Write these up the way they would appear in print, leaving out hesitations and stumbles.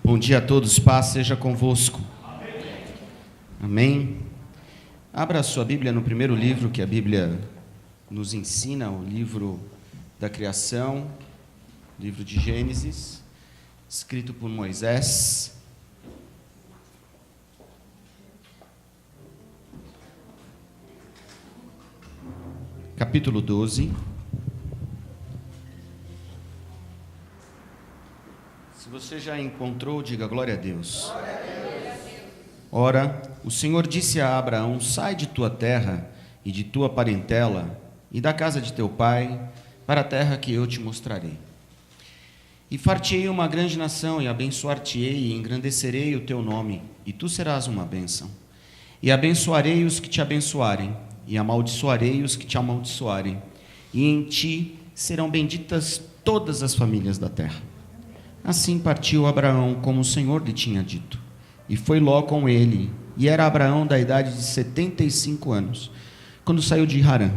Bom dia a todos, paz seja convosco. Amém. Abra a sua Bíblia no primeiro livro que a Bíblia nos ensina, o livro da criação, livro de Gênesis, escrito por Moisés. Capítulo 12. Se você já encontrou, diga glória a Deus. Ora, o Senhor disse a Abraão: sai de tua terra e de tua parentela e da casa de teu pai para a terra que eu te mostrarei. E far-te-ei uma grande nação, e abençoar-te-ei, e engrandecerei o teu nome, e tu serás uma bênção. E abençoarei os que te abençoarem, e amaldiçoarei os que te amaldiçoarem, e em ti serão benditas todas as famílias da terra. Assim partiu Abraão, como o Senhor lhe tinha dito. E foi Ló com ele, e era Abraão da idade de 75 anos, quando saiu de Harã.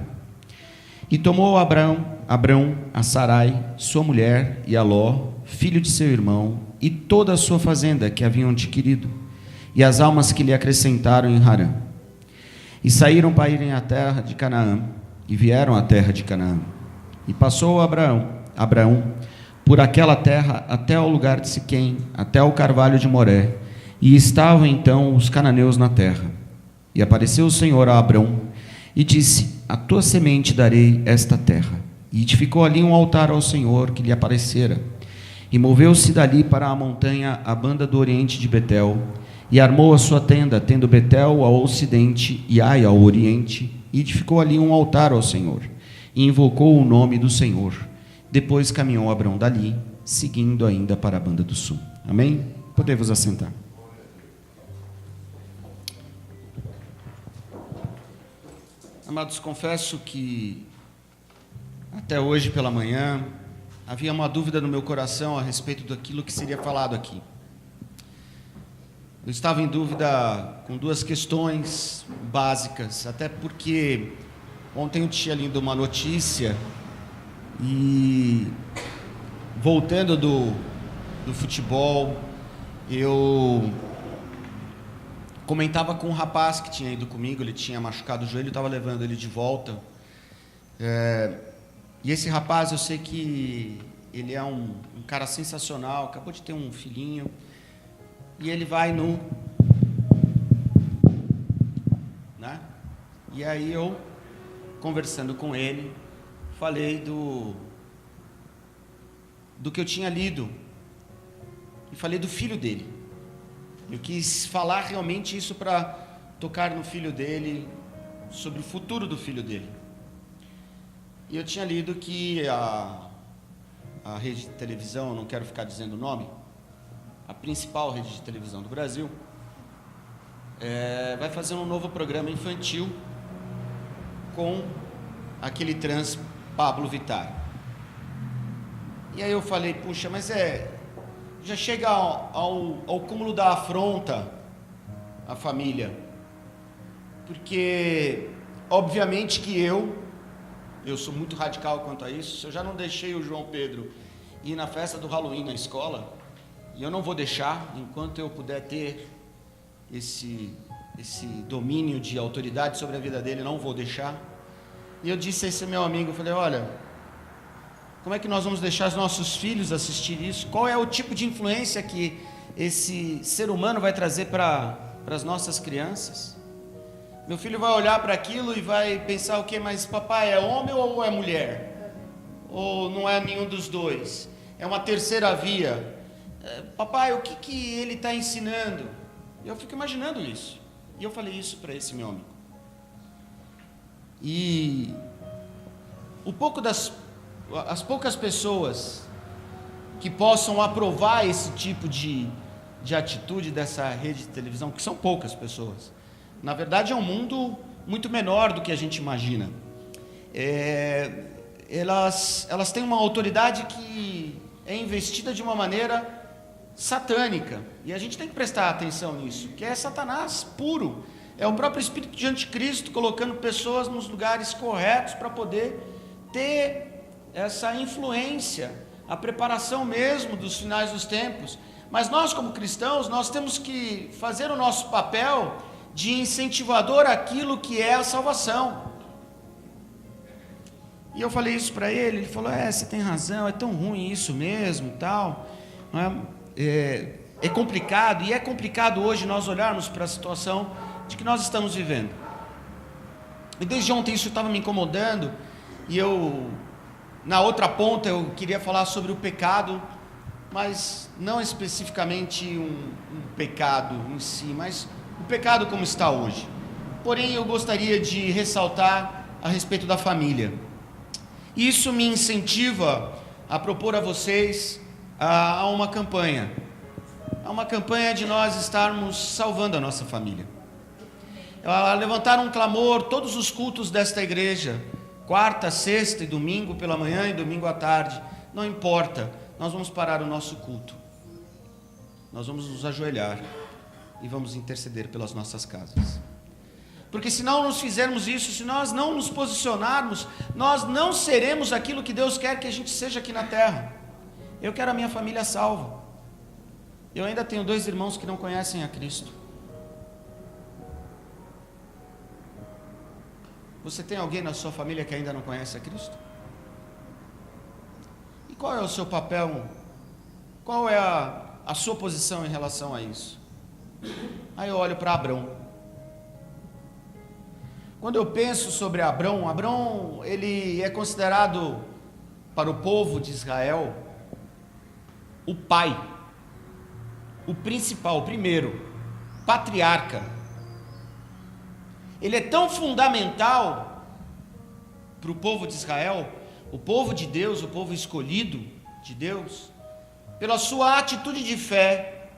E tomou Abrão a Sarai, sua mulher, e a Ló, filho de seu irmão, e toda a sua fazenda que haviam adquirido, e as almas que lhe acrescentaram em Harã. E saíram para irem à terra de Canaã, e vieram à terra de Canaã. E passou Abraão por aquela terra até ao lugar de Siquém, até ao carvalho de Moré, e estavam então os cananeus na terra. E apareceu o Senhor a Abrão, e disse: a tua semente darei esta terra. E edificou ali um altar ao Senhor que lhe aparecera. E moveu-se dali para a montanha à banda do oriente de Betel, e armou a sua tenda, tendo Betel ao ocidente e Ai ao oriente, e edificou ali um altar ao Senhor, e invocou o nome do Senhor. Depois caminhou Abrão dali, seguindo ainda para a banda do sul. Amém? Podemos assentar. Amados, confesso que até hoje pela manhã havia uma dúvida no meu coração a respeito daquilo que seria falado aqui. Eu estava em dúvida com duas questões básicas, até porque ontem eu tinha lido uma notícia e, voltando do futebol, eu comentava com um rapaz que tinha ido comigo. Ele tinha machucado o joelho, eu estava levando ele de volta. E esse rapaz, eu sei que ele é um cara sensacional, acabou de ter um filhinho, e ele vai né? E aí eu, conversando com ele, falei do que eu tinha lido, e falei do filho dele. Eu quis falar realmente isso para tocar no filho dele, sobre o futuro do filho dele. E eu tinha lido que a rede de televisão, eu não quero ficar dizendo o nome, a principal rede de televisão do Brasil, vai fazer um novo programa infantil com aquele trans Pablo Vittar. E aí eu falei, puxa, mas já chega ao cúmulo da afronta à família, porque obviamente que eu sou muito radical quanto a isso. Se eu já não deixei o João Pedro ir na festa do Halloween na escola, e eu não vou deixar, enquanto eu puder ter esse domínio de autoridade sobre a vida dele, não vou deixar. E eu disse a esse meu amigo, eu falei, olha, como é que nós vamos deixar os nossos filhos assistir isso? Qual é o tipo de influência que esse ser humano vai trazer para as nossas crianças? Meu filho vai olhar para aquilo e vai pensar o quê? Mas papai é homem ou é mulher? Ou não é nenhum dos dois? É uma terceira via? Papai, o que ele está ensinando? Eu fico imaginando isso. E eu falei isso para esse meu amigo. E as poucas pessoas que possam aprovar esse tipo de atitude dessa rede de televisão, que são poucas pessoas, na verdade é um mundo muito menor do que a gente imagina. Elas têm uma autoridade que é investida de uma maneira satânica, e a gente tem que prestar atenção nisso, que é Satanás puro, é o próprio espírito de anticristo colocando pessoas nos lugares corretos para poder ter essa influência a preparação mesmo dos finais dos tempos. Mas nós, como cristãos, nós temos que fazer o nosso papel de incentivador àquilo que é a salvação. E eu falei isso para ele falou, você tem razão, é tão ruim isso mesmo, tal. É complicado, e é complicado hoje nós olharmos para a situação de que nós estamos vivendo. E desde ontem isso estava me incomodando, e na outra ponta, eu queria falar sobre o pecado, mas não especificamente um pecado em si, mas o pecado como está hoje. Porém, eu gostaria de ressaltar a respeito da família. Isso me incentiva a propor a vocês a uma campanha de nós estarmos salvando a nossa família. A levantar um clamor todos os cultos desta igreja, quarta, sexta e domingo pela manhã e domingo à tarde, não importa, nós vamos parar o nosso culto, nós vamos nos ajoelhar e vamos interceder pelas nossas casas. Porque se não nos fizermos isso, se nós não nos posicionarmos, nós não seremos aquilo que Deus quer que a gente seja aqui na terra. Eu quero a minha família salva. Eu ainda tenho 2 irmãos que não conhecem a Cristo. Você tem alguém na sua família que ainda não conhece a Cristo? E qual é o seu papel? Qual é a sua posição em relação a isso? Aí eu olho para Abrão. Quando eu penso sobre Abrão, ele é considerado para o povo de Israel o pai, o principal, o primeiro, patriarca. Ele é tão fundamental para o povo de Israel, o povo de Deus, o povo escolhido de Deus, pela sua atitude de fé,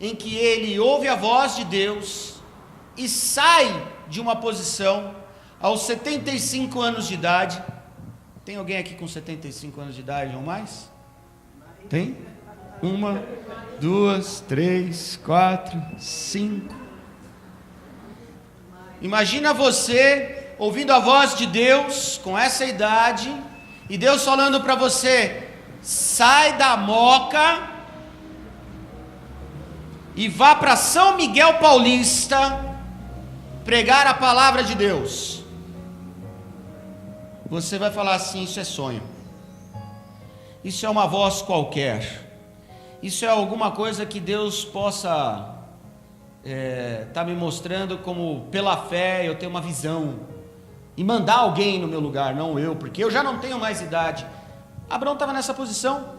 em que ele ouve a voz de Deus e sai de uma posição aos 75 anos de idade. Tem alguém aqui com 75 anos de idade ou mais? Tem? 1, 2, 3, 4, 5. Imagina você ouvindo a voz de Deus com essa idade, e Deus falando para você: sai da Moca e vá para São Miguel Paulista pregar a palavra de Deus. Você vai falar assim: isso é sonho, isso é uma voz qualquer, isso é alguma coisa que Deus possa tá me mostrando, como pela fé eu tenho uma visão, e mandar alguém no meu lugar, não eu, porque eu já não tenho mais idade. Abrão estava nessa posição.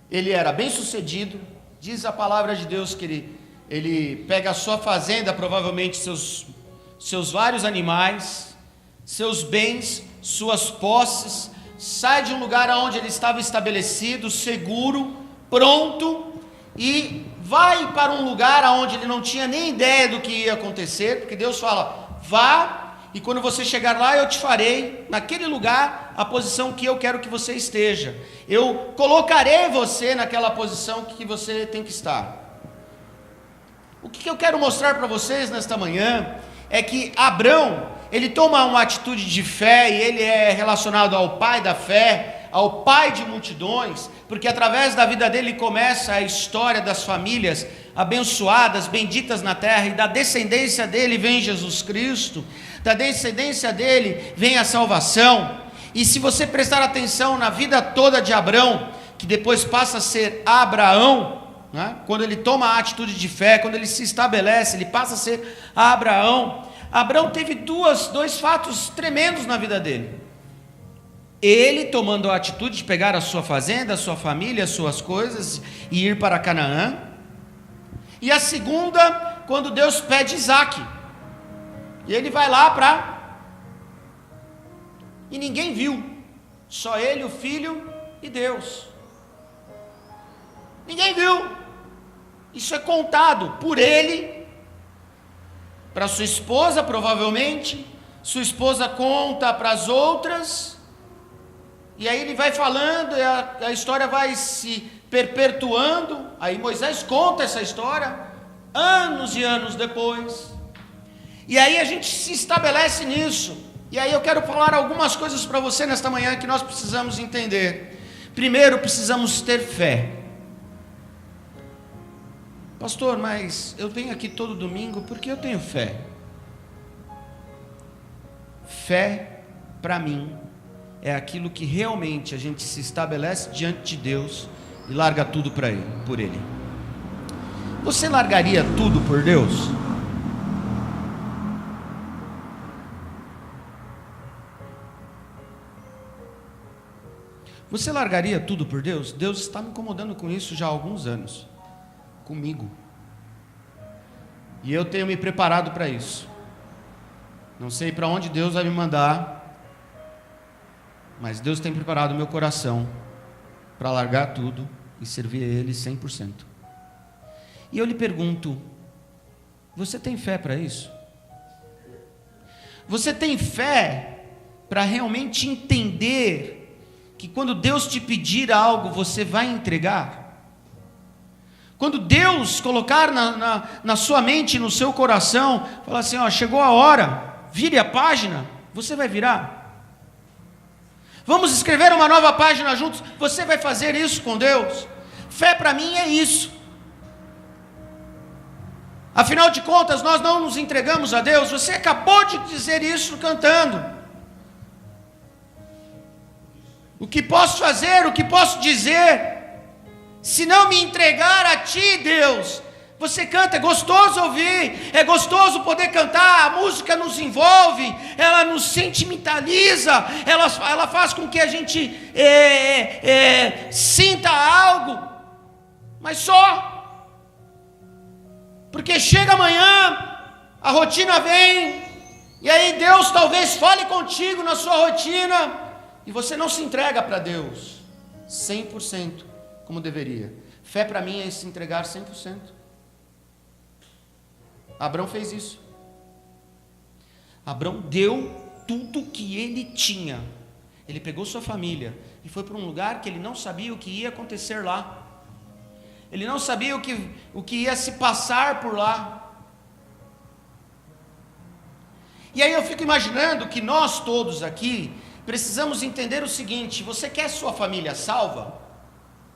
Ele era bem sucedido. Diz a palavra de Deus que ele pega a sua fazenda, provavelmente seus vários animais, seus bens, suas posses, sai de um lugar onde ele estava estabelecido, seguro, pronto, e vai para um lugar onde ele não tinha nem ideia do que ia acontecer, porque Deus fala: vá, e quando você chegar lá eu te farei naquele lugar a posição que eu quero que você esteja, eu colocarei você naquela posição que você tem que estar. O que eu quero mostrar para vocês nesta manhã é que Abrão, ele toma uma atitude de fé, e ele é relacionado ao pai da fé, ao pai de multidões, porque através da vida dele começa a história das famílias abençoadas, benditas na terra, e da descendência dele vem Jesus Cristo, da descendência dele vem a salvação. E se você prestar atenção na vida toda de Abrão, que depois passa a ser Abraão, né? Quando ele toma a atitude de fé, quando ele se estabelece, ele passa a ser Abraão. Abrão teve dois fatos tremendos na vida dele. Ele tomando a atitude de pegar a sua fazenda, a sua família, as suas coisas e ir para Canaã. E a segunda, quando Deus pede Isaque, e ele vai lá e ninguém viu, só ele, o filho e Deus. Ninguém viu. Isso é contado por ele para sua esposa, provavelmente. Sua esposa conta para as outras, e aí ele vai falando, e a história vai se perpetuando. Aí Moisés conta essa história anos e anos depois, e aí a gente se estabelece nisso. E aí eu quero falar algumas coisas para você nesta manhã que nós precisamos entender. Primeiro, precisamos ter fé. Pastor, mas eu venho aqui todo domingo porque eu tenho fé. Fé, para mim, é aquilo que realmente a gente se estabelece diante de Deus e larga tudo por Ele. Você largaria tudo por Deus? Você largaria tudo por Deus? Deus está me incomodando com isso já há alguns anos, comigo. E eu tenho me preparado para isso. Não sei para onde Deus vai me mandar, mas Deus tem preparado o meu coração para largar tudo e servir a Ele 100%. E eu lhe pergunto, você tem fé para isso? Você tem fé para realmente entender que quando Deus te pedir algo, você vai entregar? Quando Deus colocar na sua mente, no seu coração, falar assim, ó, chegou a hora, vire a página, você vai virar? Vamos escrever uma nova página juntos, você vai fazer isso com Deus? Fé para mim é isso. Afinal de contas, nós não nos entregamos a Deus, você acabou de dizer isso cantando. O que posso fazer, o que posso dizer, se não me entregar a Ti, Deus? Você canta, é gostoso ouvir, é gostoso poder cantar, a música nos envolve, ela nos sentimentaliza, ela faz com que a gente sinta algo, mas só, porque chega amanhã, a rotina vem, e aí Deus talvez fale contigo na sua rotina, e você não se entrega para Deus 100% como deveria. Fé para mim é se entregar 100%. Abraão fez isso. Abraão deu tudo que ele tinha. Ele pegou sua família e foi para um lugar que ele não sabia o que ia acontecer lá. Ele não sabia o que ia se passar por lá. E aí eu fico imaginando que nós todos aqui precisamos entender o seguinte: você quer sua família salva?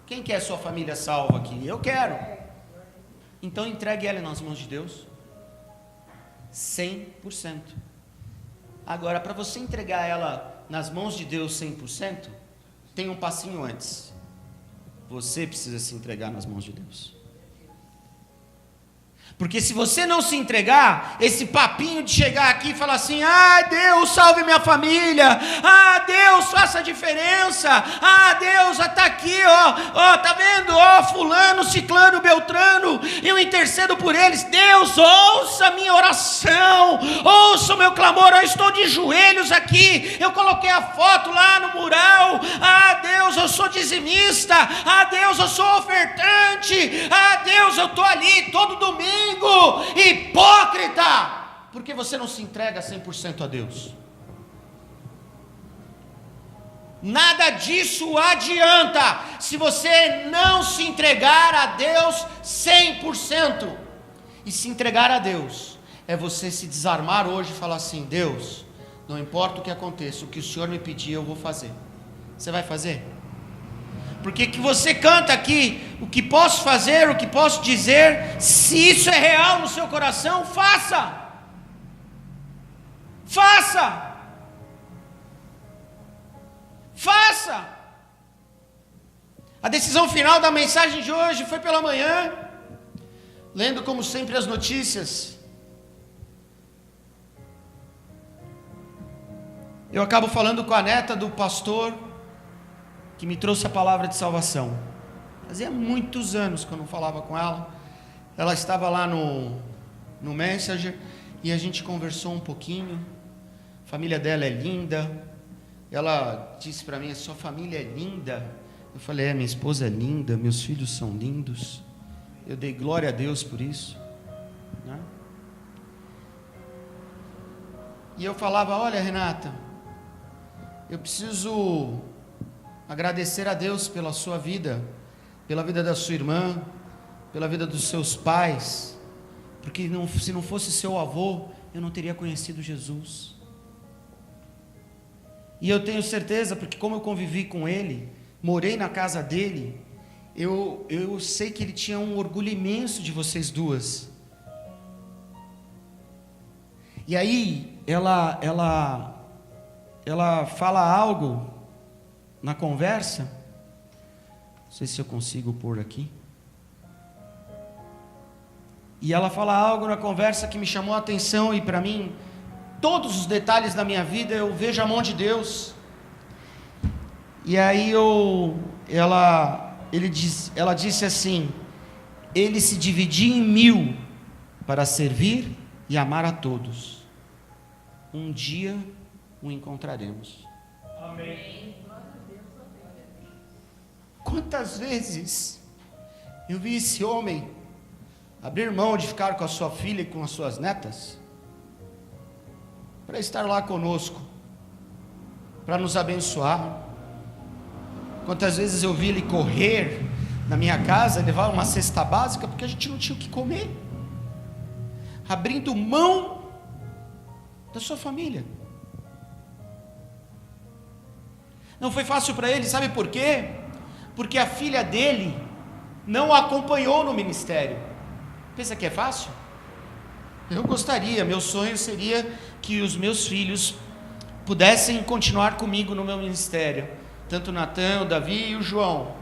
Quem quer sua família salva aqui? Eu quero. Então entregue ela nas mãos de Deus 100%. Agora, para você entregar ela nas mãos de Deus 100%, tem um passinho antes. Você precisa se entregar nas mãos de Deus. Porque se você não se entregar, esse papinho de chegar aqui e falar assim, ah Deus, salve minha família, ah Deus, faça a diferença, ah Deus, está aqui, ó, tá vendo, ó, fulano, ciclano, beltrano, eu intercedo por eles, Deus, ouça a minha oração, ouça o meu clamor, eu estou de joelhos aqui, eu coloquei a foto lá no mural, ah Deus, eu sou dizimista, ah Deus, eu sou ofertante, ah Deus, eu estou ali todo domingo, hipócrita, porque você não se entrega 100% a Deus. Nada disso adianta se você não se entregar a Deus 100%. E se entregar a Deus é você se desarmar hoje e falar assim, Deus, não importa o que aconteça, o que o Senhor me pedir eu vou fazer. Você vai fazer? Porque que você canta aqui, o que posso fazer, o que posso dizer, se isso é real no seu coração, faça. Faça. Faça. A decisão final da mensagem de hoje foi pela manhã, lendo como sempre as notícias. Eu acabo falando com a neta do pastor que me trouxe a palavra de salvação. Fazia muitos anos que eu não falava com ela. Ela estava lá no Messenger e a gente conversou um pouquinho. A família dela é linda. Ela disse para mim, a sua família é linda. Eu falei, minha esposa é linda, meus filhos são lindos. Eu dei glória a Deus por isso, né? E eu falava, olha Renata, eu preciso agradecer a Deus pela sua vida, pela vida da sua irmã, pela vida dos seus pais, porque se não fosse seu avô, eu não teria conhecido Jesus. E eu tenho certeza, porque como eu convivi com ele, morei na casa dele, eu sei que ele tinha um orgulho imenso de vocês duas. E aí, ela fala algo na conversa, não sei se eu consigo pôr aqui. E ela fala algo na conversa que me chamou a atenção, e para mim, todos os detalhes da minha vida eu vejo a mão de Deus. E aí ela disse assim: ele se dividia em 1000 para servir e amar a todos. Um dia o encontraremos. Amém. Quantas vezes eu vi esse homem abrir mão de ficar com a sua filha e com as suas netas para estar lá conosco, para nos abençoar. Quantas vezes eu vi ele correr na minha casa, levar uma cesta básica, porque a gente não tinha o que comer, abrindo mão da sua família. Não foi fácil para ele, sabe por quê? Porque a filha dele não o acompanhou no ministério. Pensa que é fácil? Eu gostaria, meu sonho seria que os meus filhos pudessem continuar comigo no meu ministério, tanto o Natan, o Davi e o João.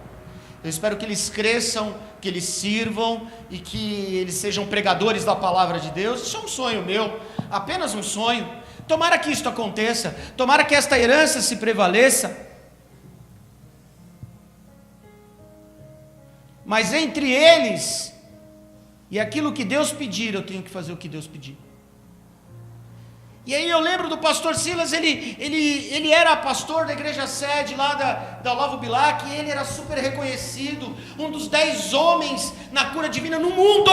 Eu espero que eles cresçam, que eles sirvam e que eles sejam pregadores da palavra de Deus. Isso é um sonho meu, apenas um sonho. Tomara que isto aconteça, tomara que esta herança se prevaleça. Mas entre eles e aquilo que Deus pedir, eu tenho que fazer o que Deus pedir. E aí eu lembro do pastor Silas, ele era pastor da igreja sede lá da Olavo Bilac, e ele era super reconhecido, um dos 10 homens na cura divina no mundo.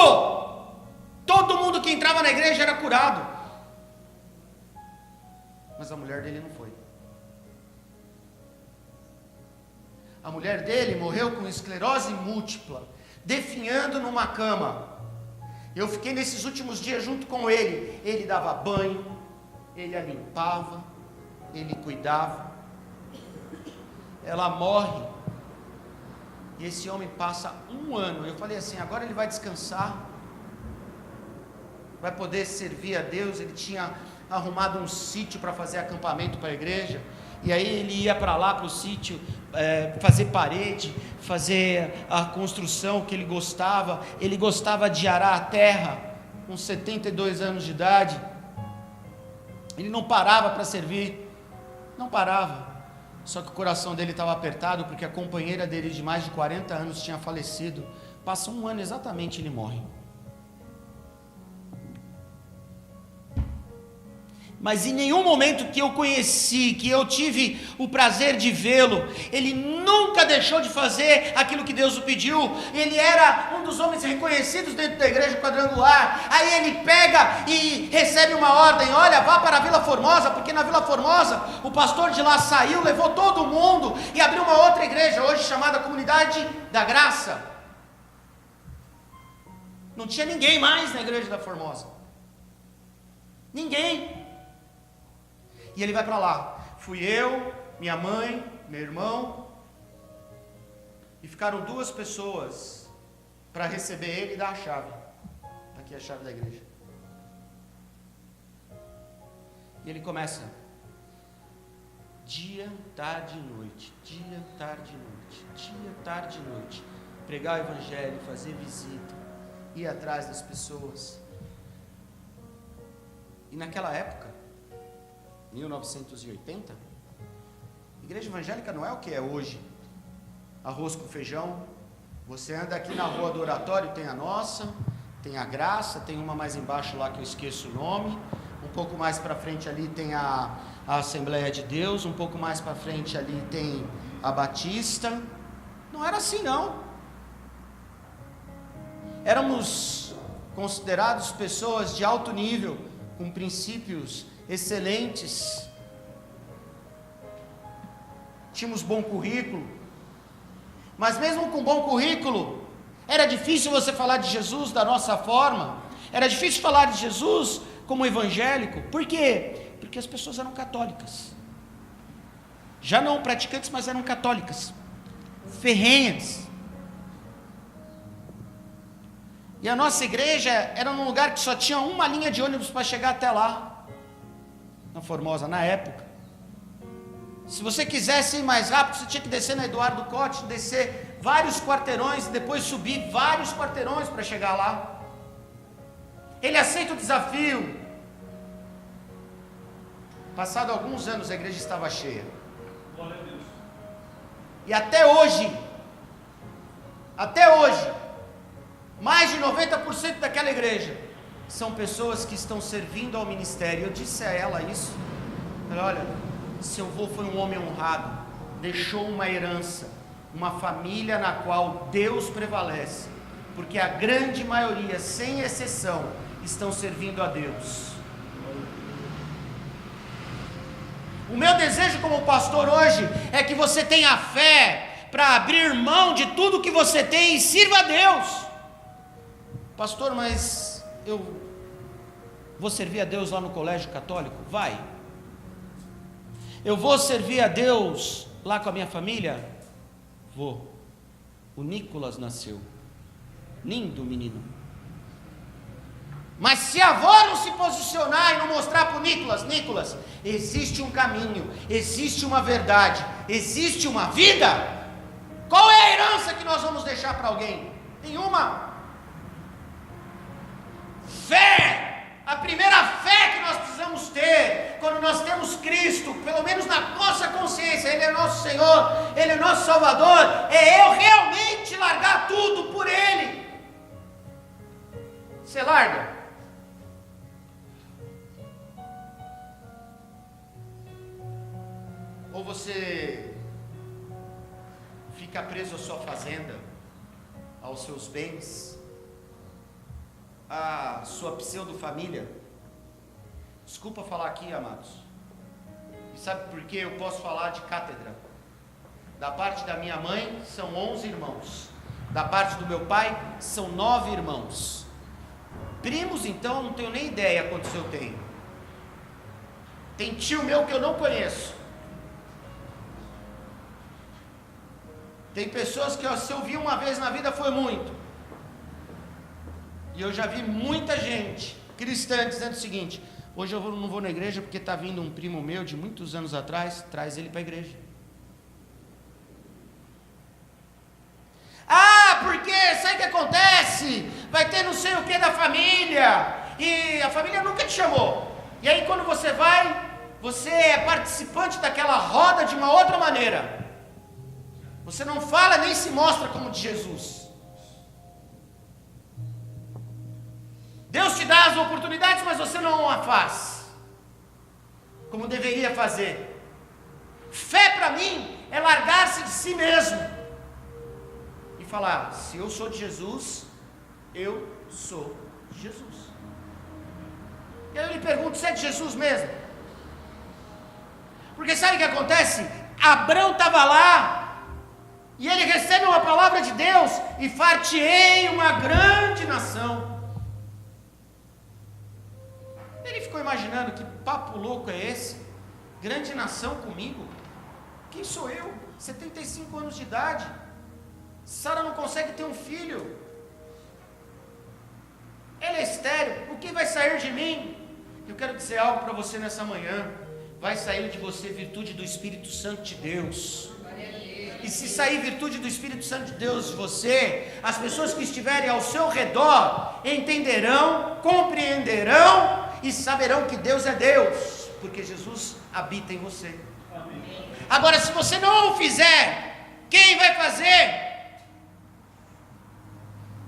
Todo mundo que entrava na igreja era curado. Mas a mulher dele não foi. A mulher dele morreu com esclerose múltipla, definhando numa cama. Eu fiquei nesses últimos dias junto com ele. Ele dava banho, ele a limpava, ele cuidava. Ela morre, e esse homem passa 1 ano. Eu falei assim: agora ele vai descansar, vai poder servir a Deus. Ele tinha arrumado um sítio para fazer acampamento para a igreja, e aí ele ia para lá, para o sítio, fazer parede, fazer a construção que ele gostava de arar a terra, com 72 anos de idade. Ele não parava para servir, não parava. Só que o coração dele estava apertado, porque a companheira dele de mais de 40 anos tinha falecido. Passa 1 ano exatamente, ele morre. Mas em nenhum momento que eu conheci, que eu tive o prazer de vê-lo, ele nunca deixou de fazer aquilo que Deus o pediu. Ele era um dos homens reconhecidos dentro da igreja quadrangular. Aí ele pega e recebe uma ordem: olha, vá para a Vila Formosa, porque na Vila Formosa o pastor de lá saiu, levou todo mundo e abriu uma outra igreja, hoje chamada Comunidade da Graça. Não tinha ninguém mais na igreja da Formosa, ninguém. E ele vai para lá. Fui eu, minha mãe, meu irmão, e ficaram 2 pessoas para receber ele e dar a chave. Aqui é a chave da igreja. E ele começa: dia, tarde e noite, dia, tarde e noite, dia, tarde e noite, pregar o evangelho, fazer visita, ir atrás das pessoas. E naquela época, 1980, a igreja evangélica não é o que é hoje. Arroz com feijão. Você anda aqui na rua do Oratório, tem a nossa, tem a Graça, tem uma mais embaixo lá que eu esqueço o nome. Um pouco mais para frente ali tem a Assembleia de Deus, um pouco mais para frente ali tem a Batista. Não era assim, não. Éramos considerados pessoas de alto nível, com princípios excelentes, tínhamos bom currículo, mas mesmo com bom currículo, era difícil você falar de Jesus da nossa forma, era difícil falar de Jesus como evangélico. Por quê? Porque as pessoas eram católicas. já não praticantes, mas eram católicas, ferrenhas. E a nossa igreja era num lugar que só tinha uma linha de ônibus para chegar até lá, na Formosa, na época. Se você quisesse ir mais rápido, você tinha que descer na Eduardo Cote, descer vários quarteirões, e depois subir vários quarteirões para chegar lá. Ele aceita o desafio. Passado alguns anos, a igreja estava cheia. E até hoje, mais de 90% daquela igreja são pessoas que estão servindo ao ministério. Eu disse a ela isso. Falei, olha, seu avô foi um homem honrado, deixou uma herança, uma família na qual Deus prevalece, porque a grande maioria, sem exceção, estão servindo a Deus. O meu desejo como pastor hoje é que você tenha fé para abrir mão de tudo que você tem e sirva a Deus. Pastor, mas eu vou servir a Deus lá no colégio católico? Vai. Eu vou servir a Deus lá com a minha família? Vou. O Nicolas nasceu. Lindo menino. Mas se a avó não se posicionar e não mostrar para o Nicolas, existe um caminho, existe uma verdade, existe uma vida. Qual é a herança que nós vamos deixar para alguém? Nenhuma. Fé. A primeira fé que nós precisamos ter, quando nós temos Cristo, pelo menos na nossa consciência, Ele é nosso Senhor, Ele é nosso Salvador, é eu realmente largar tudo por Ele. Você larga? Ou você fica preso à sua fazenda, aos seus bens, à sua pseudo-família? Desculpa falar aqui, amados. E sabe por que eu posso falar de cátedra? Da parte da minha mãe, são 11 irmãos. Da parte do meu pai, são 9 irmãos. Primos, então, não tenho nem ideia quantos eu tenho. Tem tio meu que eu não conheço. Tem pessoas que, se eu vi uma vez na vida, foi muito. E eu já vi muita gente cristã dizendo o seguinte: hoje eu não vou na igreja porque está vindo um primo meu de muitos anos atrás, traz ele para a igreja. Ah, porque sabe o que acontece? Vai ter não sei o que da família, e a família nunca te chamou. E aí quando você vai, você é participante daquela roda de uma outra maneira. Você não fala nem se mostra como de Jesus. Deus te dá as oportunidades, mas você não a faz como deveria fazer. Fé para mim é largar-se de si mesmo e falar: se eu sou de Jesus, eu sou de Jesus. E aí eu lhe pergunto: você é de Jesus mesmo? Porque sabe o que acontece? Abrão estava lá e ele recebe uma palavra de Deus: e far-te-ei uma grande nação. Ele ficou imaginando: que papo louco é esse? Grande nação comigo? Quem sou eu? 75 anos de idade. Sara não consegue ter um filho. Ela é estéril. O que vai sair de mim? Eu quero dizer algo para você nessa manhã. Vai sair de você virtude do Espírito Santo de Deus. E se sair virtude do Espírito Santo de Deus de você, as pessoas que estiverem ao seu redor entenderão, compreenderão e saberão que Deus é Deus, porque Jesus habita em você. Amém. Agora, se você não o fizer, quem vai fazer?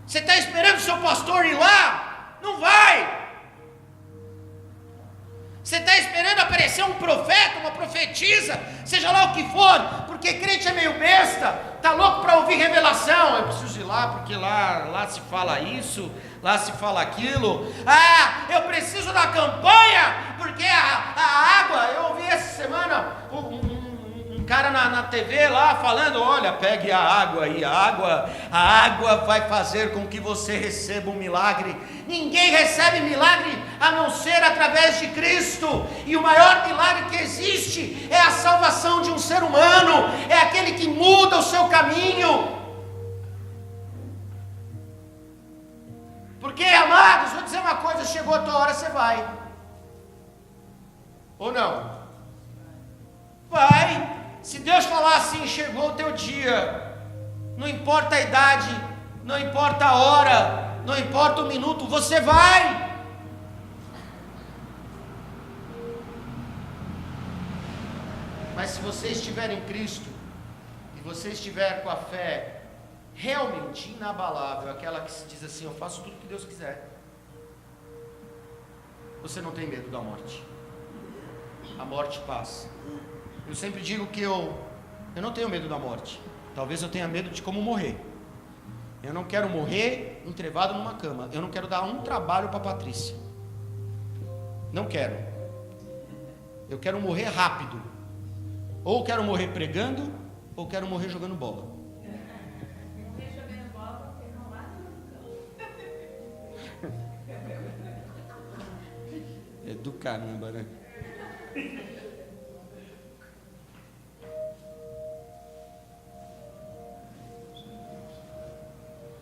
Você está esperando o seu pastor ir lá? Não vai. Você está esperando aparecer um profeta, uma profetisa, seja lá o que for, porque crente é meio besta, está louco para ouvir revelação. Eu preciso ir lá, porque lá se fala isso, lá se fala aquilo. Ah, eu preciso da campanha, porque a água, eu ouvi essa semana um cara na TV lá falando, olha, pegue a água e a água vai fazer com que você receba um milagre. Ninguém recebe milagre a não ser através de Cristo, e o maior milagre que existe é a salvação de um ser humano, é aquele que muda o seu caminho. Porque, amados, vou dizer uma coisa, chegou a tua hora, você vai. Ou não? Vai. Se Deus falar assim, chegou o teu dia, não importa a idade, não importa a hora, não importa o minuto, você vai. Mas se você estiver em Cristo, e você estiver com a fé realmente inabalável, aquela que se diz assim, eu faço tudo que Deus quiser, você não tem medo da morte. A morte passa. Eu sempre digo que eu não tenho medo da morte. Talvez eu tenha medo de como morrer. Eu não quero morrer entrevado numa cama. Eu não quero dar um trabalho para a Patrícia. Não quero. Eu quero morrer rápido. Ou quero morrer pregando, ou quero morrer jogando bola. Morrer jogando bola porque não lá no É do caramba, né?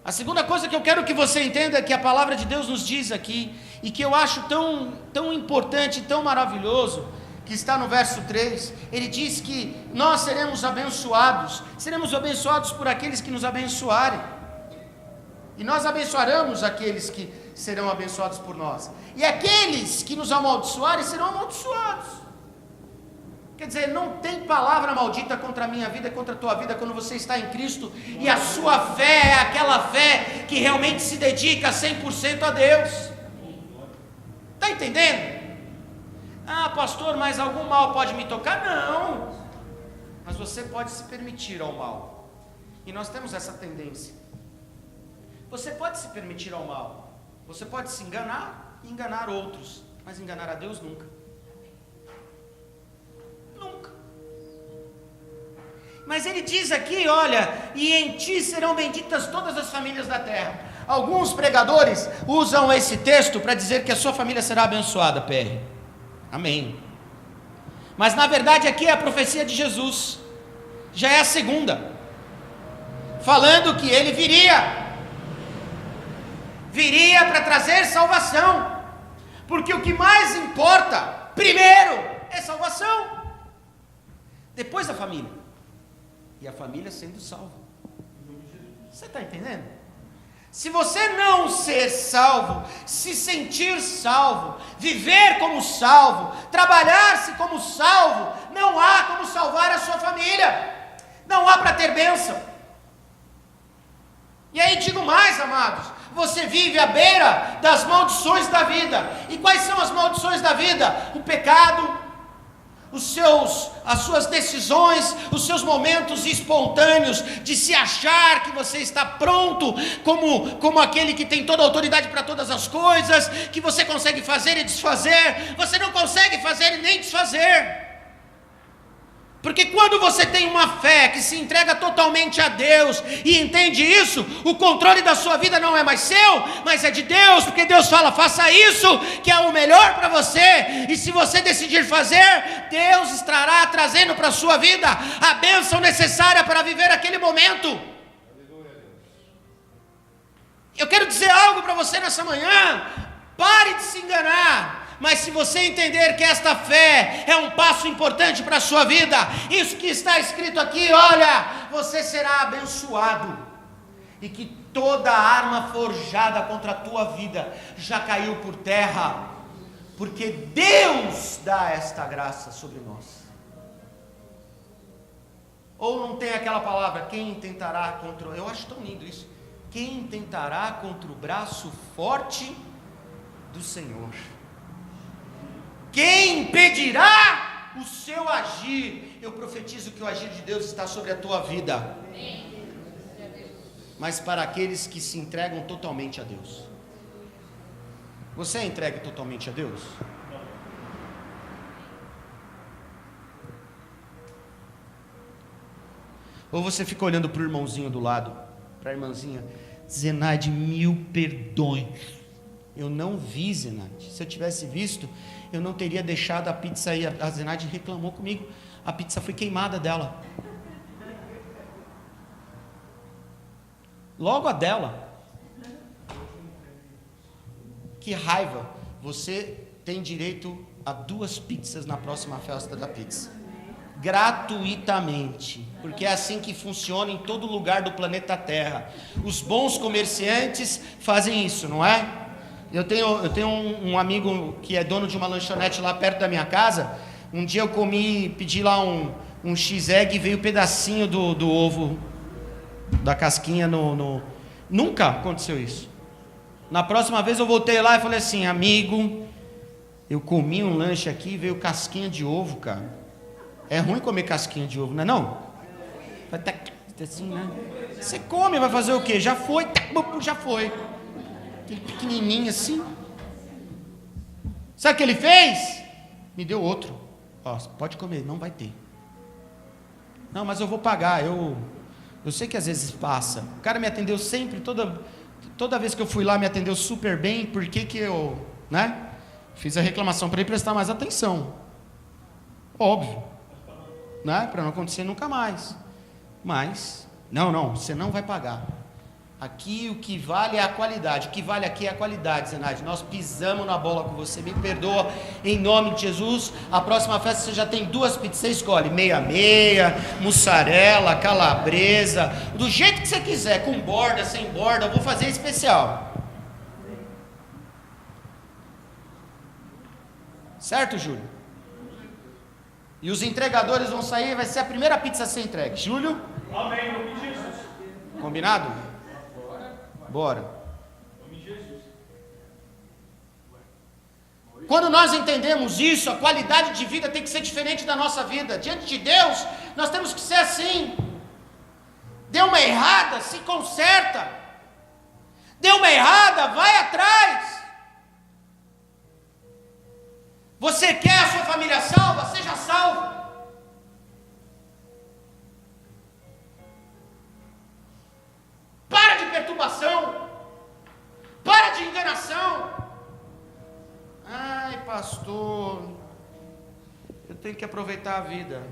A segunda coisa que eu quero que você entenda, que a palavra de Deus nos diz aqui, e que eu acho tão importante, tão maravilhoso, que está no verso 3, ele diz que nós seremos abençoados por aqueles que nos abençoarem, e nós abençoaremos aqueles que serão abençoados por nós, e aqueles que nos amaldiçoarem serão amaldiçoados. Quer dizer, não tem palavra maldita contra a minha vida, contra a tua vida, quando você está em Cristo, e a sua fé é aquela fé que realmente se dedica 100% a Deus. Está entendendo? Ah, pastor, mas algum mal pode me tocar? Não, mas você pode se permitir ao mal, e nós temos essa tendência. Você pode se permitir ao mal, você pode se enganar e enganar outros, mas enganar a Deus nunca. Mas ele diz aqui, olha, e em ti serão benditas todas as famílias da terra. Alguns pregadores usam esse texto para dizer que a sua família será abençoada, PR. Amém. Mas na verdade aqui é a profecia de Jesus, já é a segunda, falando que ele viria para trazer salvação, porque o que mais importa, primeiro, é salvação, depois a família. E a família sendo salva. Você está entendendo? Se você não ser salvo, se sentir salvo, viver como salvo, trabalhar-se como salvo, não há como salvar a sua família. Não há para ter bênção. E aí digo mais, amados, você vive à beira das maldições da vida. E quais são as maldições da vida? O pecado, as suas decisões, os seus momentos espontâneos de se achar que você está pronto, como aquele que tem toda a autoridade para todas as coisas, que você consegue fazer e desfazer. Você não consegue fazer e nem desfazer. Porque quando você tem uma fé que se entrega totalmente a Deus e entende isso, o controle da sua vida não é mais seu, mas é de Deus, porque Deus fala, faça isso, que é o melhor para você, e se você decidir fazer, Deus estará trazendo para a sua vida a bênção necessária para viver aquele momento. Eu quero dizer algo para você nessa manhã, pare de se enganar. Mas se você entender que esta fé é um passo importante para a sua vida, isso que está escrito aqui, olha, você será abençoado, e que toda arma forjada contra a tua vida já caiu por terra, porque Deus dá esta graça sobre nós. Ou não tem aquela palavra, quem tentará contra... Eu acho tão lindo isso. Quem tentará contra o braço forte do Senhor? Quem impedirá o seu agir? Eu profetizo que o agir de Deus está sobre a tua vida. Mas para aqueles que se entregam totalmente a Deus. Você é entregue totalmente a Deus? Ou você fica olhando para o irmãozinho do lado, para a irmãzinha. Zenaide, 1000 perdões. Eu não vi, Zenaide. Se eu tivesse visto, eu não teria deixado a pizza aí. A Zenaide reclamou comigo. A pizza foi queimada dela. Logo a dela. Que raiva. Você tem direito a 2 pizzas na próxima festa da pizza. Gratuitamente. Porque é assim que funciona em todo lugar do planeta Terra. Os bons comerciantes fazem isso, não é? Eu tenho um amigo que é dono de uma lanchonete lá perto da minha casa. Um dia eu pedi lá um X-Egg e veio um pedacinho do ovo, da casquinha Nunca aconteceu isso. Na próxima vez eu voltei lá e falei assim: amigo, eu comi um lanche aqui e veio casquinha de ovo, cara. É ruim comer casquinha de ovo, não é não? Vai tá assim, né? Você come, vai fazer o quê? Já foi, já foi. Aquele pequenininho assim. Sabe o que ele fez? Me deu outro. Ó, pode comer, não vai ter. Não, mas eu vou pagar. Eu sei que às vezes passa. O cara me atendeu sempre, toda vez que eu fui lá me atendeu super bem. Por que eu, né? Fiz a reclamação para ele prestar mais atenção. Óbvio, né? Para não acontecer nunca mais. Mas não, você não vai pagar. Aqui o que vale é a qualidade. O que vale aqui é a qualidade, Zenaide. Nós pisamos na bola com você. Me perdoa em nome de Jesus. A próxima festa você já tem 2 pizzas. Você escolhe meia, mussarela, calabresa, do jeito que você quiser, com borda, sem borda. Eu vou fazer especial. Certo, Júlio? E os entregadores vão sair. Vai ser a primeira pizza a ser entregue. Júlio? Amém, em nome de Jesus. Combinado? Bora. Quando nós entendemos isso, a qualidade de vida tem que ser diferente da nossa vida. Diante de Deus, nós temos que ser assim. Deu uma errada, se conserta. Deu uma errada, vai atrás. Você quer a sua família salva? Seja salvo. Para de perturbação. Para de enganação. Ai, pastor, eu tenho que aproveitar a vida.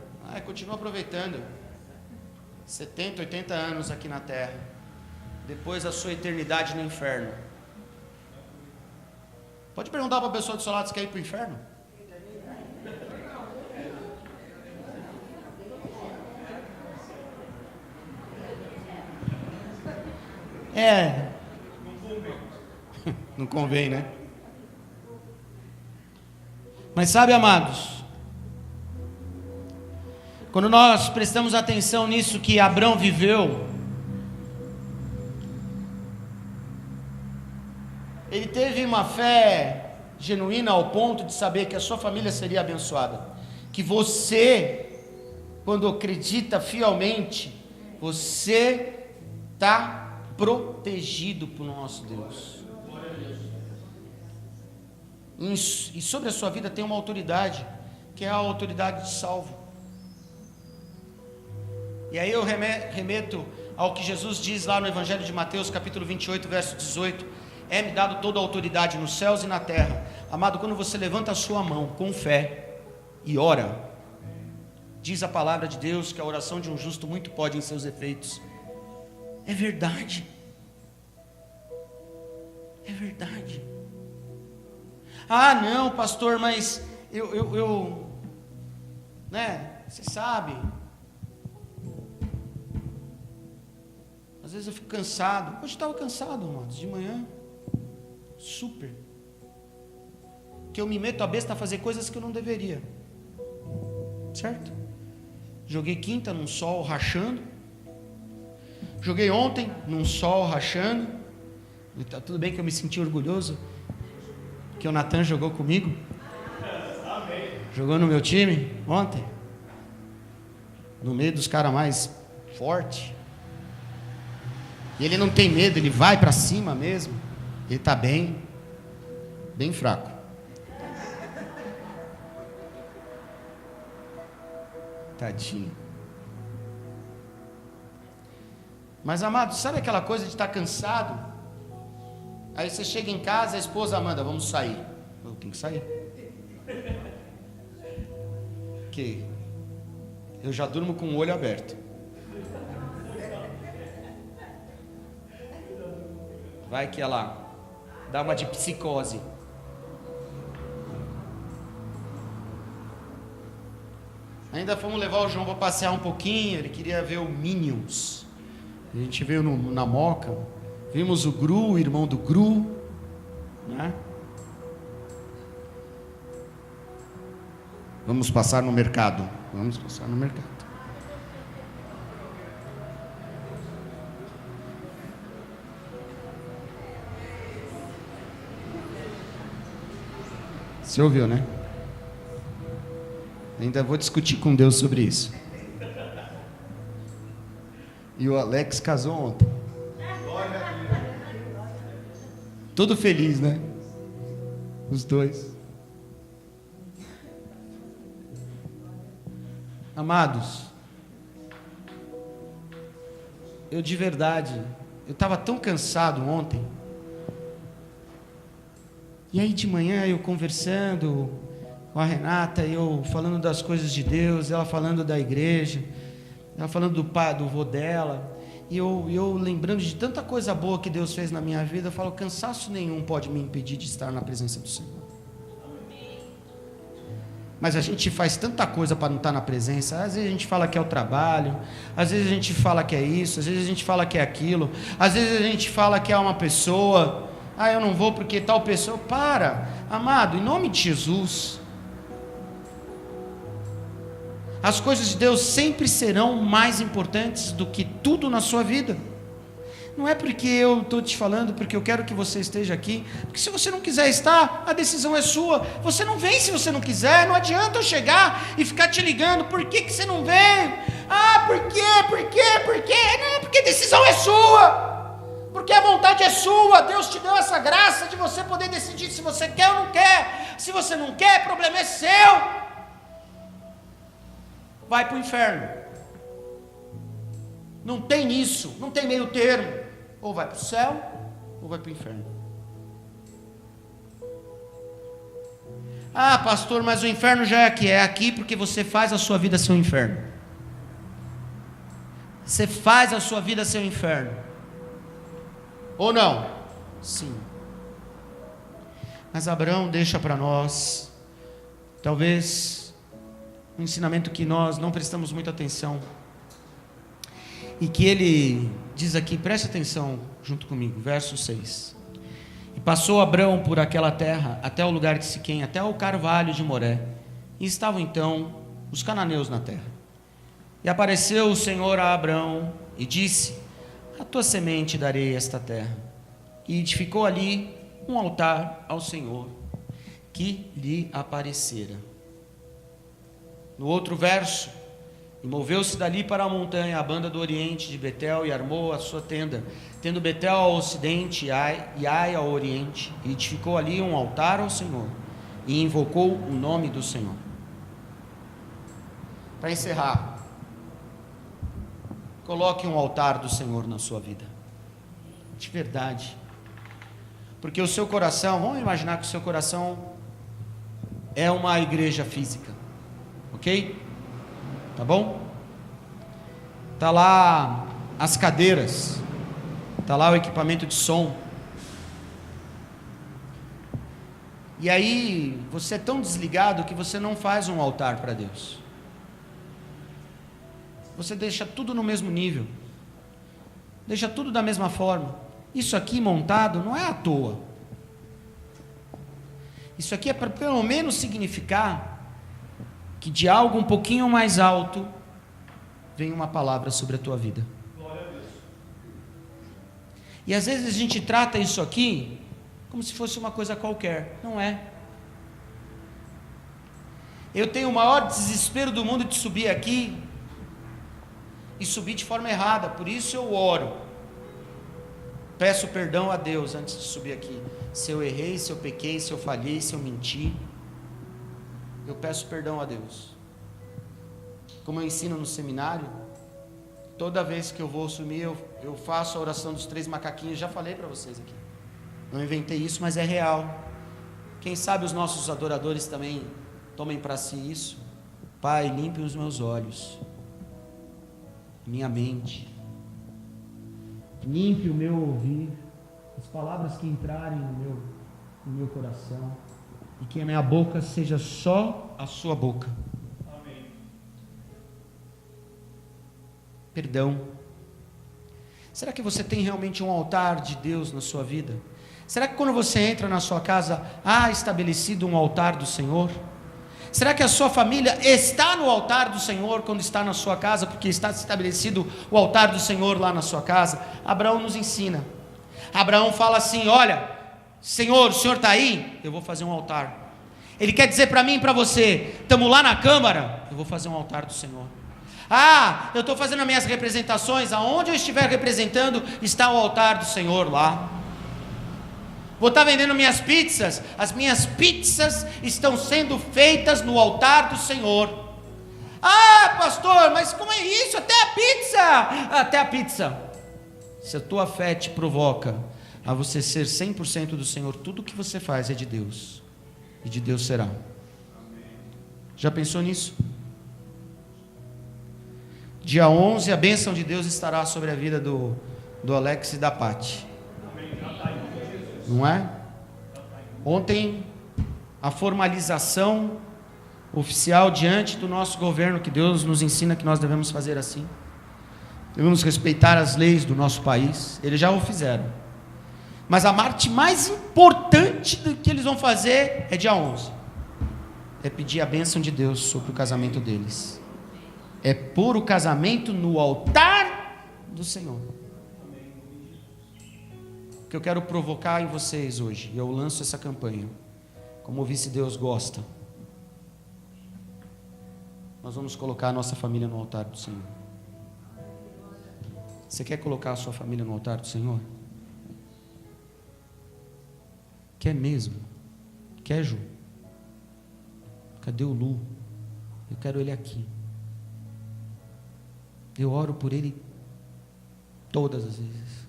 Continua aproveitando. 70, 80 anos aqui na terra. Depois a sua eternidade no inferno. Pode perguntar para a pessoa do seu lado se quer ir para o inferno? Não convém, né? Mas sabe, amados, quando nós prestamos atenção nisso que Abrão viveu, ele teve uma fé genuína ao ponto de saber que a sua família seria abençoada, que você, quando acredita fielmente, você está protegido por nosso Deus. E sobre a sua vida tem uma autoridade, que é a autoridade de salvo. E aí eu remeto ao que Jesus diz lá no Evangelho de Mateus, capítulo 28, verso 18: é-me dado toda a autoridade nos céus e na terra. Amado, quando você levanta a sua mão com fé e ora, diz a palavra de Deus que a oração de um justo muito pode em seus efeitos. É verdade. É verdade. Ah, não, pastor, mas eu né, você sabe, às vezes eu fico cansado. Hoje eu estava cansado, amados, de manhã, super, que eu me meto a besta a fazer coisas que eu não deveria, certo? Joguei quinta num sol rachando, joguei ontem num sol rachando, e tá tudo bem que eu me senti orgulhoso, que o Natan jogou comigo, jogou no meu time ontem, no meio dos caras mais fortes, e ele não tem medo, ele vai para cima mesmo, ele está bem fraco. Tadinho. Mas, amado, sabe aquela coisa de estar cansado? Aí você chega em casa, a esposa manda, vamos sair. Eu tenho que sair. Que eu já durmo com o olho aberto. Vai que ela dá uma de psicose. Ainda fomos levar o João para passear um pouquinho. Ele queria ver o Minions. A gente veio na Moca. Vimos o Gru, o irmão do Gru, né? Vamos passar no mercado. Vamos passar no mercado. Você ouviu, né? Ainda vou discutir com Deus sobre isso. E o Alex casou ontem. Todo feliz, né? Os dois. Amados, eu de verdade, eu estava tão cansado ontem. E aí de manhã eu conversando com a Renata, eu falando das coisas de Deus, ela falando da igreja, ela falando do pai, do vô dela. E eu lembrando de tanta coisa boa que Deus fez na minha vida, eu falo, cansaço nenhum pode me impedir de estar na presença do Senhor. Mas a gente faz tanta coisa para não estar na presença. Às vezes a gente fala que é o trabalho, às vezes a gente fala que é isso, às vezes a gente fala que é aquilo, às vezes a gente fala que é uma pessoa. Eu não vou porque tal pessoa. Para, amado, em nome de Jesus. As coisas de Deus sempre serão mais importantes do que tudo na sua vida. Não é porque eu estou te falando, porque eu quero que você esteja aqui, porque se você não quiser estar, a decisão é sua. Você não vem se você não quiser. Não adianta eu chegar e ficar te ligando, por que você não vem? Por quê? Não, porque a decisão é sua, porque a vontade é sua. Deus te deu essa graça de você poder decidir se você quer ou não quer. Se você não quer, o problema é seu. Vai para o inferno. Não tem isso, não tem meio termo. Ou vai para o céu, ou vai para o inferno. Pastor, mas o inferno já é aqui. É aqui porque você faz a sua vida ser um inferno. Você faz a sua vida ser um inferno. Ou não? Sim. Mas Abraão deixa para nós, talvez, um ensinamento que nós não prestamos muita atenção. E que ele diz aqui, preste atenção junto comigo, verso 6. E passou Abrão por aquela terra, até o lugar de Siquém, até o carvalho de Moré. E estavam então os cananeus na terra. E apareceu o Senhor a Abrão e disse, a tua semente darei esta terra. E edificou ali um altar ao Senhor, que lhe aparecera. No outro verso, e moveu-se dali para a montanha, a banda do oriente de Betel, e armou a sua tenda, tendo Betel ao ocidente e Ai ao oriente, e edificou ali um altar ao Senhor, e invocou o nome do Senhor. Para encerrar, coloque um altar do Senhor na sua vida, de verdade, porque o seu coração, vamos imaginar que o seu coração é uma igreja física, ok? Tá bom? Tá lá as cadeiras, tá lá o equipamento de som. E aí você é tão desligado que você não faz um altar para Deus. Você deixa tudo no mesmo nível, deixa tudo da mesma forma. Isso aqui montado não é à toa. Isso aqui é para pelo menos significar que de algo um pouquinho mais alto vem uma palavra sobre a tua vida. E às vezes a gente trata isso aqui como se fosse uma coisa qualquer. Não é. Eu tenho o maior desespero do mundo de subir aqui e subir de forma errada. Por isso eu oro, peço perdão a Deus antes de subir aqui. Se eu errei, se eu pequei, se eu falhei, se eu menti, eu peço perdão a Deus. Como eu ensino no seminário, toda vez que eu vou assumir, Eu faço a oração dos 3 macaquinhos, já falei para vocês aqui. Não inventei isso, mas é real. Quem sabe os nossos adoradores também tomem para si isso. Pai, limpe os meus olhos, minha mente, limpe o meu ouvir, as palavras que entrarem no meu coração, e que a minha boca seja só a sua boca. Amém. Perdão. Será que você tem realmente um altar de Deus na sua vida? Será que quando você entra na sua casa, há estabelecido um altar do Senhor? Será que a sua família está no altar do Senhor quando está na sua casa, porque está estabelecido o altar do Senhor lá na sua casa? Abraão nos ensina. Abraão fala assim: olha, Senhor, o Senhor está aí? Eu vou fazer um altar. Ele quer dizer para mim e para você: estamos lá na Câmara, eu vou fazer um altar do Senhor. Eu estou fazendo as minhas representações, aonde eu estiver representando, está o altar do Senhor lá. Vou estar vendendo minhas pizzas, as minhas pizzas estão sendo feitas no altar do Senhor. Pastor, mas como é isso? Até a pizza. Se a tua fé te provoca a você ser 100% do Senhor, tudo que você faz é de Deus, e de Deus será. Já pensou nisso? Dia 11, a bênção de Deus estará sobre a vida do Alex e da Paty. Não é? Ontem, a formalização oficial diante do nosso governo, que Deus nos ensina que nós devemos fazer assim. Devemos respeitar as leis do nosso país. Eles já o fizeram. Mas a parte mais importante do que eles vão fazer é dia 11. É pedir a bênção de Deus sobre o casamento deles. É pôr o casamento no altar do Senhor. O que eu quero provocar em vocês hoje, e eu lanço essa campanha, como ouvir se Deus gosta, nós vamos colocar a nossa família no altar do Senhor. Você quer colocar a sua família no altar do Senhor? Quer mesmo? Quer, Ju? Cadê o Lu? Eu quero ele aqui. Eu oro por ele todas as vezes.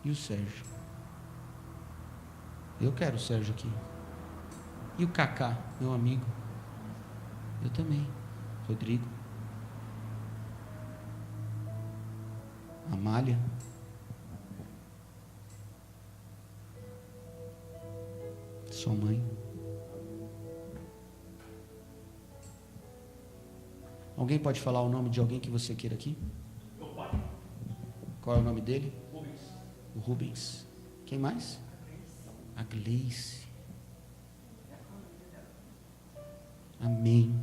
E o Sérgio? Eu quero o Sérgio aqui. E o Cacá, meu amigo? Eu também. Rodrigo. Amália. Sua mãe. Alguém pode falar o nome de alguém que você queira aqui? Meu pai. Qual é o nome dele? Rubens. O Rubens. Quem mais? A Gleice. Amém.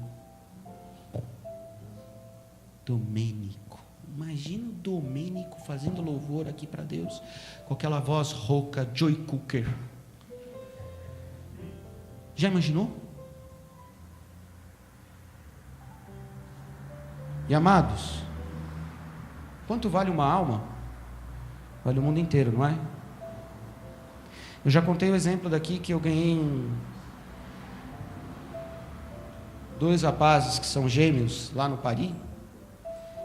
Domênico. Imagina o Domênico fazendo louvor aqui para Deus, com aquela voz rouca, Joy Cooker. Já imaginou? E amados, quanto vale uma alma? Vale o mundo inteiro, não é? Eu já contei o exemplo daqui que eu ganhei dois rapazes que são gêmeos lá no Paris.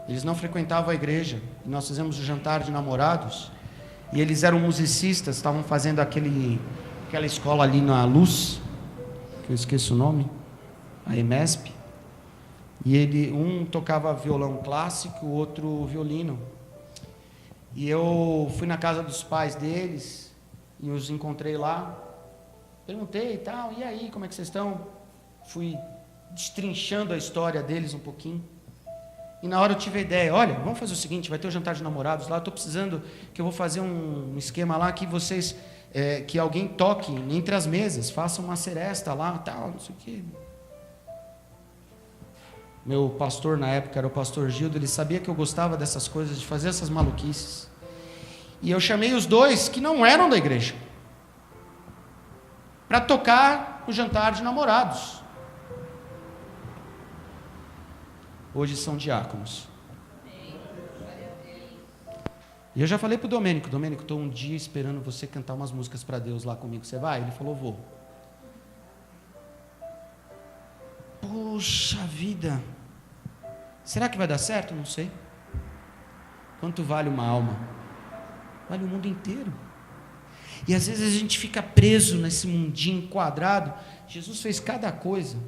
Eles não frequentavam a igreja, e nós fizemos o jantar de namorados, e eles eram musicistas, estavam fazendo aquela escola ali na Luz, que eu esqueço o nome, a EMESP, e um tocava violão clássico, o outro violino, e eu fui na casa dos pais deles, e os encontrei lá, perguntei e tal, e aí, como é que vocês estão? Fui destrinchando a história deles um pouquinho, e na hora eu tive a ideia: olha, vamos fazer o seguinte, vai ter o jantar de namorados lá, estou precisando, que eu vou fazer um esquema lá, que vocês, que alguém toque entre as mesas, faça uma seresta lá, tal, não sei o quê. Meu pastor na época era o pastor Gildo, ele sabia que eu gostava dessas coisas, de fazer essas maluquices, e eu chamei os dois que não eram da igreja, para tocar o jantar de namorados. Hoje são diáconos. E eu já falei para o Domênico: Domênico, estou um dia esperando você cantar umas músicas para Deus lá comigo, você vai? Ele falou: vou. Puxa vida, Será que vai dar certo? Não sei. Quanto vale uma alma? Vale o mundo inteiro. E às vezes a gente fica preso nesse mundinho quadrado. Jesus fez cada coisa.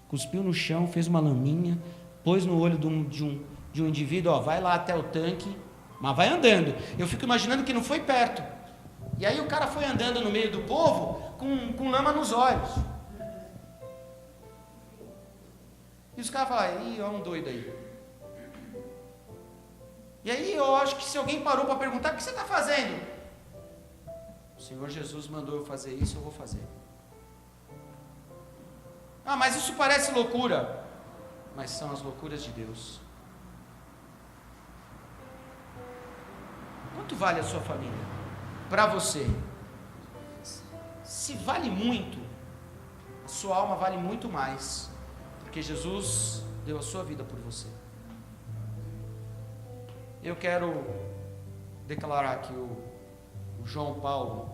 Cuspiu no chão, fez uma laminha, pôs no olho de um indivíduo, ó, vai lá até o tanque, mas vai andando. Eu fico imaginando que não foi perto. E aí o cara foi andando no meio do povo com lama nos olhos. E os caras falaram, ih, ó um doido aí. E aí eu acho que se alguém parou para perguntar, o que você está fazendo? O Senhor Jesus mandou eu fazer isso, eu vou fazer. Ah, mas isso parece loucura. Mas são as loucuras de Deus. Quanto vale a sua família? Para você. Se vale muito, a sua alma vale muito mais. Porque Jesus deu a sua vida por você. Eu quero declarar que o João Paulo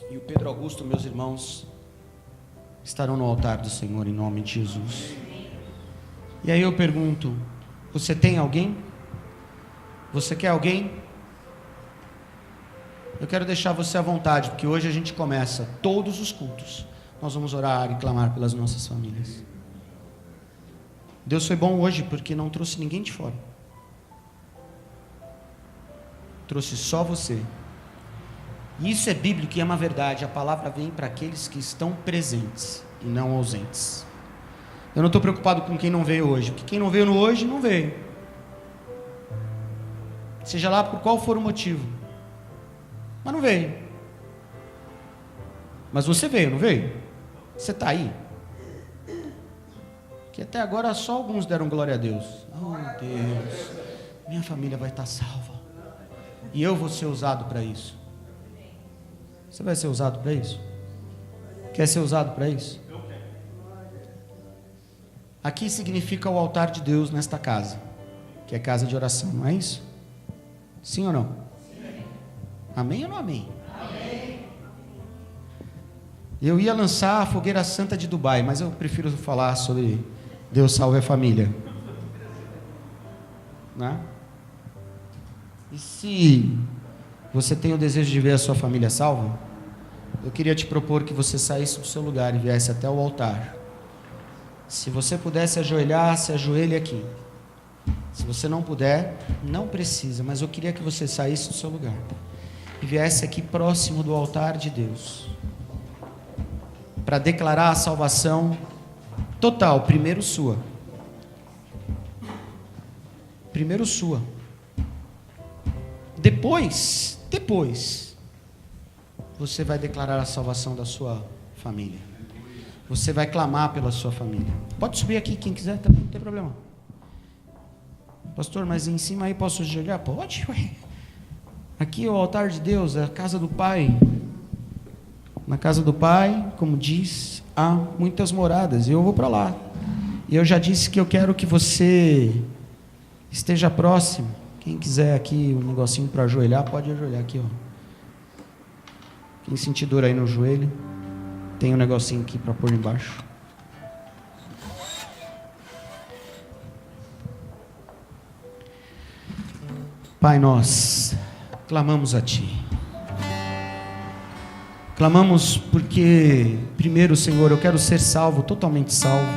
e o Pedro Augusto, meus irmãos, estarão no altar do Senhor em nome de Jesus. E aí eu pergunto, você tem alguém? Você quer alguém? Eu quero deixar você à vontade, porque hoje a gente começa todos os cultos. Nós vamos orar e clamar pelas nossas famílias. Deus foi bom hoje porque não trouxe ninguém de fora. Trouxe só você. E isso é bíblico e é uma verdade. A palavra vem para aqueles que estão presentes e não ausentes. Eu não estou preocupado com quem não veio hoje, porque quem não veio no hoje, não veio. Seja lá por qual for o motivo. Mas não veio. Mas você veio, não veio? Você está aí? Que até agora só alguns deram glória a Deus. Oh Deus, minha família vai estar salva. E eu vou ser usado para isso. Você vai ser usado para isso? Quer ser usado para isso? Aqui significa o altar de Deus nesta casa, que é casa de oração, não é isso? Sim ou não? Sim. Amém ou não amém? Amém. Eu ia lançar a fogueira santa de Dubai, mas eu prefiro falar sobre Deus salve a família. Né? E se você tem o desejo de ver a sua família salva, eu queria te propor que você saísse do seu lugar e viesse até o altar. Se você pudesse ajoelhar, se ajoelhe aqui. Se você não puder, não precisa, mas eu queria que você saísse do seu lugar e viesse aqui próximo do altar de Deus, para declarar a salvação total, primeiro sua. Primeiro sua. Depois, você vai declarar a salvação da sua família. Você vai clamar pela sua família. Pode subir aqui quem quiser também, não tem problema. Pastor, mas em cima aí posso ajoelhar? Pode, ué. Aqui é o altar de Deus, é a casa do Pai. Na casa do Pai, como diz, há muitas moradas, e eu vou para lá. E eu já disse que eu quero que você esteja próximo. Quem quiser aqui um negocinho para ajoelhar, pode ajoelhar aqui, ó. Quem sentir dor aí no joelho, tem um negocinho aqui para pôr embaixo. Pai, nós clamamos a Ti. Clamamos porque, primeiro, Senhor, eu quero ser salvo, totalmente salvo.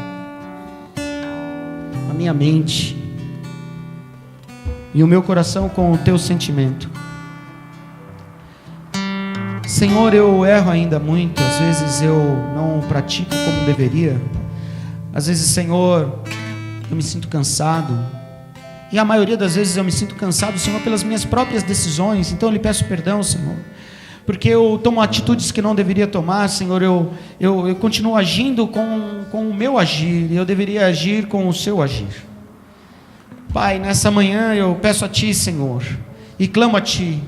A minha mente e o meu coração com o Teu sentimento. Senhor, eu erro ainda muito, às vezes eu não pratico como deveria. Às vezes, Senhor, eu me sinto cansado. E a maioria das vezes eu me sinto cansado, Senhor, pelas minhas próprias decisões. Então eu lhe peço perdão, Senhor, porque eu tomo atitudes que não deveria tomar, Senhor. Eu continuo agindo com o meu agir, e eu deveria agir com o seu agir. Pai, nessa manhã eu peço a Ti, Senhor, e clamo a Ti,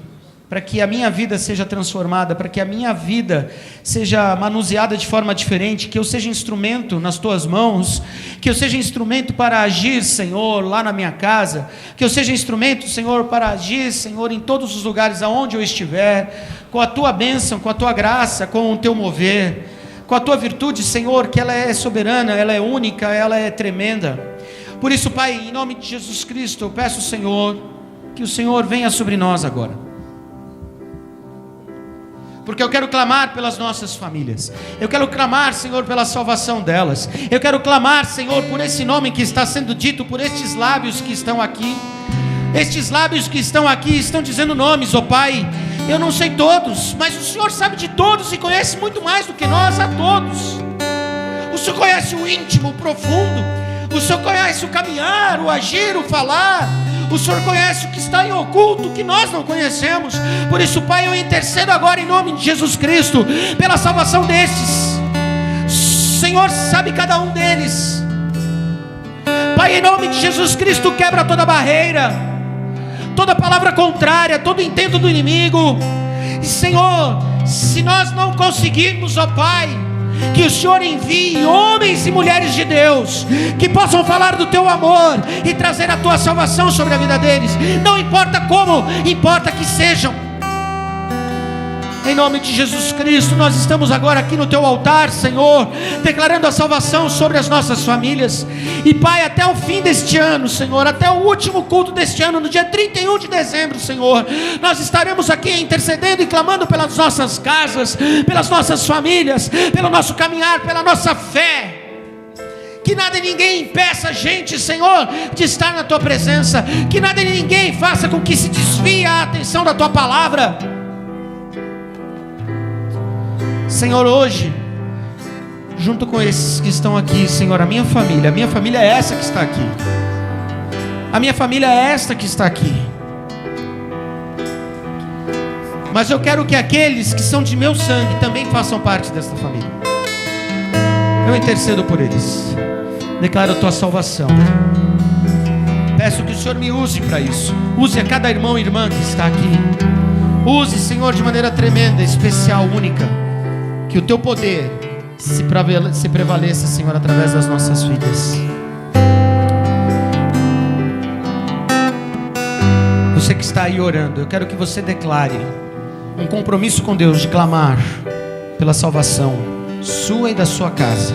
para que a minha vida seja transformada, para que a minha vida seja manuseada de forma diferente, que eu seja instrumento nas Tuas mãos, que eu seja instrumento para agir, Senhor, lá na minha casa, que eu seja instrumento, Senhor, para agir, Senhor, em todos os lugares aonde eu estiver, com a Tua bênção, com a Tua graça, com o Teu mover, com a Tua virtude, Senhor, que ela é soberana, ela é única, ela é tremenda. Por isso, Pai, em nome de Jesus Cristo, eu peço, Senhor, que o Senhor venha sobre nós agora. Porque eu quero clamar pelas nossas famílias. Eu quero clamar, Senhor, pela salvação delas. Eu quero clamar, Senhor, por esse nome que está sendo dito, por estes lábios que estão aqui. Estes lábios que estão aqui estão dizendo nomes, ó Pai. Eu não sei todos, mas o Senhor sabe de todos e conhece muito mais do que nós a todos. O Senhor conhece o íntimo, o profundo. O Senhor conhece o caminhar, o agir, o falar. O Senhor conhece o que está em oculto, que nós não conhecemos. Por isso, Pai, eu intercedo agora em nome de Jesus Cristo pela salvação destes. Senhor, sabe cada um deles. Pai, em nome de Jesus Cristo, quebra toda barreira, toda palavra contrária, todo intento do inimigo. E Senhor, se nós não conseguirmos, ó Pai, que o Senhor envie homens e mulheres de Deus que possam falar do Teu amor e trazer a Tua salvação sobre a vida deles. Não importa como, importa que sejam. Em nome de Jesus Cristo, nós estamos agora aqui no Teu altar, Senhor, declarando a salvação sobre as nossas famílias. E Pai, até o fim deste ano, Senhor, até o último culto deste ano, no dia 31 de dezembro, Senhor, nós estaremos aqui intercedendo e clamando pelas nossas casas, pelas nossas famílias, pelo nosso caminhar, pela nossa fé. Que nada e ninguém impeça a gente, Senhor, de estar na Tua presença. Que nada e ninguém faça com que se desvie a atenção da Tua palavra. Senhor, hoje, junto com esses que estão aqui, Senhor, a minha família é essa que está aqui. A minha família é esta que está aqui. Mas eu quero que aqueles que são de meu sangue também façam parte desta família. Eu intercedo por eles. Declaro a Tua salvação. Peço que o Senhor me use para isso. Use a cada irmão e irmã que está aqui. Use, Senhor, de maneira tremenda, especial, única. Que o Teu poder se prevaleça, Senhor, através das nossas vidas. Você que está aí orando, eu quero que você declare um compromisso com Deus de clamar pela salvação sua e da sua casa.